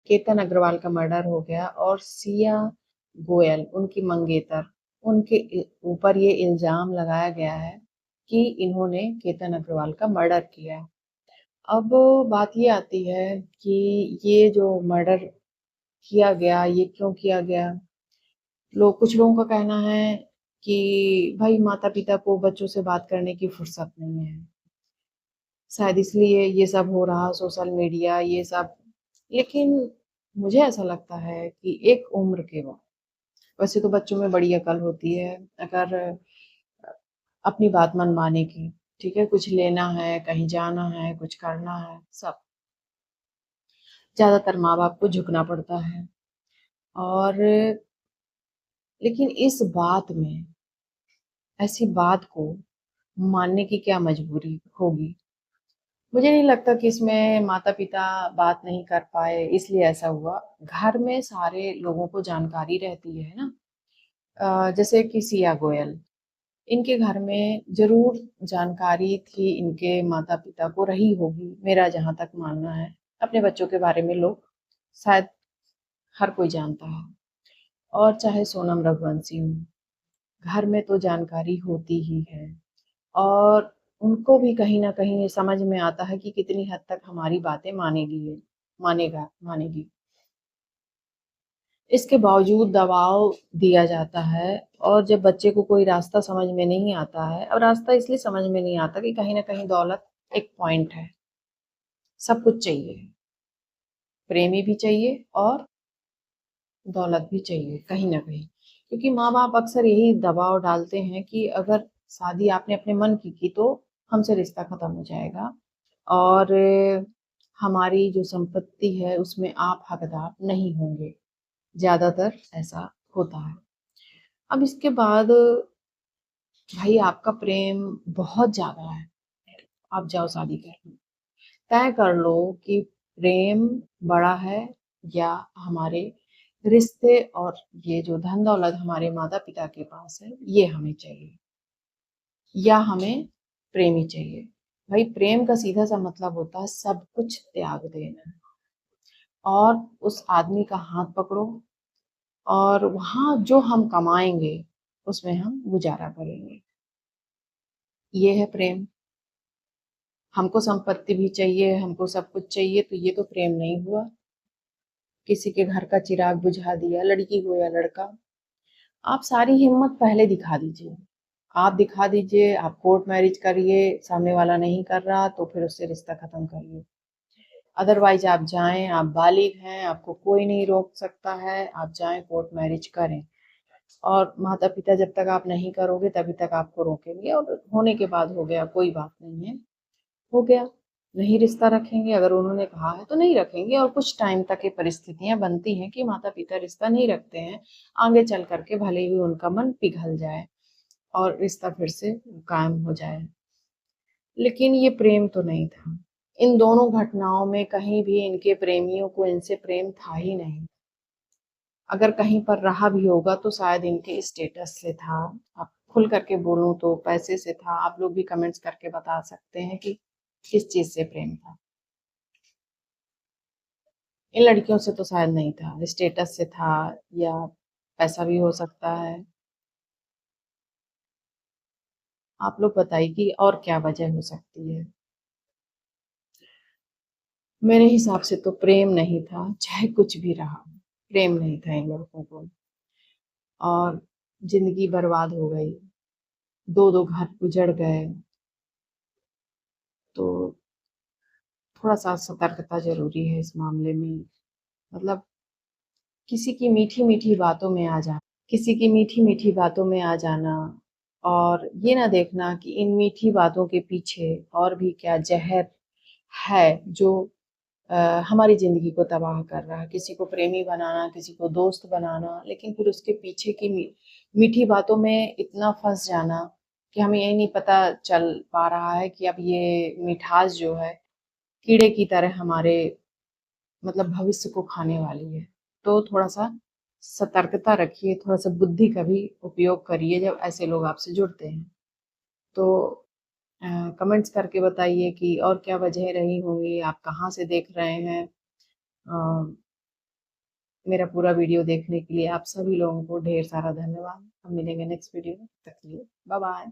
केतन अग्रवाल का मर्डर हो गया और सिया गोयल उनकी मंगेतर, उनके ऊपर ये इल्जाम लगाया गया है कि इन्होंने केतन अग्रवाल का मर्डर किया है। अब बात ये आती है कि ये जो मर्डर किया गया, ये क्यों किया गया? कुछ लोगों का कहना है कि भाई माता पिता को बच्चों से बात करने की फुर्सत नहीं है, शायद इसलिए ये सब हो रहा, सोशल मीडिया ये सब। लेकिन मुझे ऐसा लगता है कि एक उम्र के बाद, वैसे तो बच्चों में बड़ी अकल होती है, अगर अपनी बात मन माने की, ठीक है, कुछ लेना है, कहीं जाना है, कुछ करना है, सब ज्यादातर माँ बाप को झुकना पड़ता है। और लेकिन इस बात में, ऐसी बात को मानने की क्या मजबूरी होगी? मुझे नहीं लगता कि इसमें माता पिता बात नहीं कर पाए इसलिए ऐसा हुआ। घर में सारे लोगों को जानकारी रहती है ना। जैसे कि सिया गोयल, इनके घर में जरूर जानकारी थी, इनके माता पिता को रही होगी, मेरा जहां तक मानना है। अपने बच्चों के बारे में लोग शायद हर कोई जानता है। और चाहे सोनम रघुवंशी हो, घर में तो जानकारी होती ही है। और उनको भी कहीं न कहीं ये समझ में आता है कि कितनी हद तक हमारी बातें मानेगी। इसके बावजूद दबाव दिया जाता है। और जब बच्चे को कोई रास्ता समझ में नहीं आता है, और रास्ता इसलिए समझ में नहीं आता कि कहीं न कहीं दौलत एक पॉइंट है, सब कुछ चाहिए, प्रेमी भी चाहिए और दौलत भी चाहिए कहीं न कहीं। क्योंकि माँ-बाप अक्सर यही दबाव डालते हैं कि अगर शादी आपने अपने मन की तो हमसे रिश्ता खत्म हो जाएगा और हमारी जो संपत्ति है उसमें आप हकदार नहीं होंगे। ज़्यादातर ऐसा होता है। अब इसके बाद भाई आपका प्रेम बहुत ज़्यादा है, आप जाओ शादी करने। तय कर लो कि प्रेम बड़ा है या हमारे रिश्ते, और ये जो धन दौलत हमारे माता पिता के पास है ये हमें चाहिए, या हमें प्रेमी चाहिए। भाई प्रेम का सीधा सा मतलब होता है सब कुछ त्याग देना, और उस आदमी का हाथ पकड़ो, और वहां जो हम कमाएंगे उसमें हम गुजारा करेंगे। ये है प्रेम। हमको संपत्ति भी चाहिए, हमको सब कुछ चाहिए, तो ये तो प्रेम नहीं हुआ। किसी के घर का चिराग बुझा दिया, लड़की हो या लड़का। आप सारी हिम्मत पहले दिखा दीजिए। आप दिखा दीजिए, आप कोर्ट मैरिज करिए, सामने वाला नहीं कर रहा तो फिर उससे रिश्ता खत्म करिए। अदरवाइज आप जाएं, आप बालिग हैं, आपको कोई नहीं रोक सकता है, आप जाएं कोर्ट मैरिज करें। और माता पिता जब तक आप नहीं करोगे तभी तक आपको रोकेंगे, और होने के बाद हो गया, कोई बात नहीं है, हो गया। नहीं रिश्ता रखेंगे, अगर उन्होंने कहा है तो नहीं रखेंगे। और कुछ टाइम तक ये परिस्थितियां बनती हैं कि माता पिता रिश्ता नहीं रखते हैं, आगे चल करके भले ही उनका मन पिघल जाए और रिश्ता फिर से कायम हो जाए। लेकिन ये प्रेम तो नहीं था। इन दोनों घटनाओं में कहीं भी इनके प्रेमियों को इनसे प्रेम था ही नहीं। अगर कहीं पर रहा भी होगा तो शायद इनके स्टेटस से था। आप खुल करके बोलूं तो पैसे से था। आप लोग भी कमेंट्स करके बता सकते हैं कि किस चीज से प्रेम था। इन लड़कियों से तो शायद नहीं था, स्टेटस से था, या पैसा भी हो सकता है। आप लोग बताइए कि और क्या वजह हो सकती है। मेरे हिसाब से तो प्रेम नहीं था, चाहे कुछ भी रहा, प्रेम नहीं था इन लड़कों को। और जिंदगी बर्बाद हो गई, दो दो घर उजड़ गए। तो थोड़ा सा सतर्कता जरूरी है इस मामले में। मतलब किसी की मीठी मीठी बातों में आ जाना, किसी की मीठी मीठी बातों में आ जाना, और ये ना देखना कि इन मीठी बातों के पीछे और भी क्या जहर है जो हमारी जिंदगी को तबाह कर रहा है। किसी को प्रेमी बनाना, किसी को दोस्त बनाना, लेकिन फिर उसके पीछे की मीठी बातों में इतना फंस जाना कि हमें यही नहीं पता चल पा रहा है कि अब ये मिठास जो है कीड़े की तरह हमारे मतलब भविष्य को खाने वाली है। तो थोड़ा सा सतर्कता रखिए, थोड़ा सा बुद्धि का भी उपयोग करिए जब ऐसे लोग आपसे जुड़ते हैं। तो कमेंट्स करके बताइए कि और क्या वजह रही होंगी, आप कहाँ से देख रहे हैं। मेरा पूरा वीडियो देखने के लिए आप सभी लोगों को ढेर सारा धन्यवाद। हम मिलेंगे नेक्स्ट वीडियो में, तब तक के लिए बाय बाय।